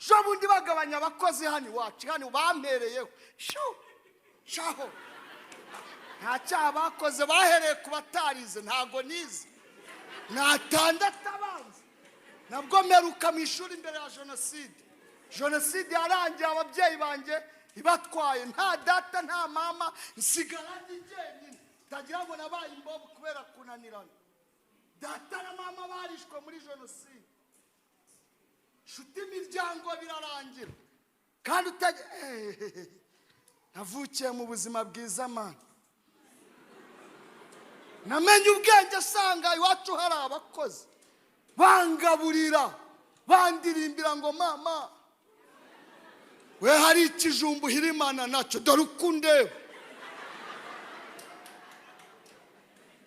jo bundi bagabanya abakozi hano iwacu hano bampereyeho shaho nta cyaha bakoze bahereye ku batarize ntago nize natandatu abanza nabwo meruka mu ishuri imbere ya jenoside yarangiye ababyeyi banjye ibatwaye nta data nta mama nsigara ndi jyenyine tagira ngo nabaye imbobo kubera kunanirana data na mama barishwe muri jenoside shuti imiryango birarangira kandi navukiye mu buzima bwiza mana namenye ubwenge asanga iwacu hari abakozi bangaburira bandirimbira ngo mama we hari ikijumbu hirimana nacyo dore ukundeba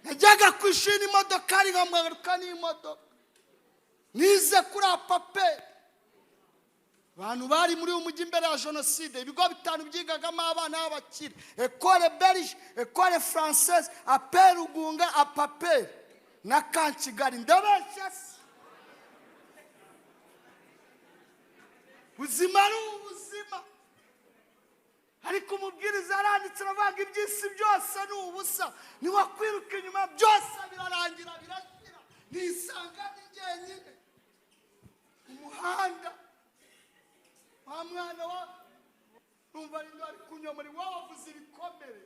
najyaga kwishina imodoka ari nkamwaruka n'imodoka nize kuri apaperi abantu bari muri umujyi imbere ya jenoside ibigo 5 byigagamo abana b'abakire école belge école française apel ugunga apaperi na Kankigali ndabeshya ubuzima ari ubuzima ariko umubwiriza aranditse aravuga iby'isi byose ni ubusa niwakwiruka inyuma byose birarangira birashyira nisanga ni jyenyine umuhanda wa mwana wa numva ari kunyomora wavuze ibikomere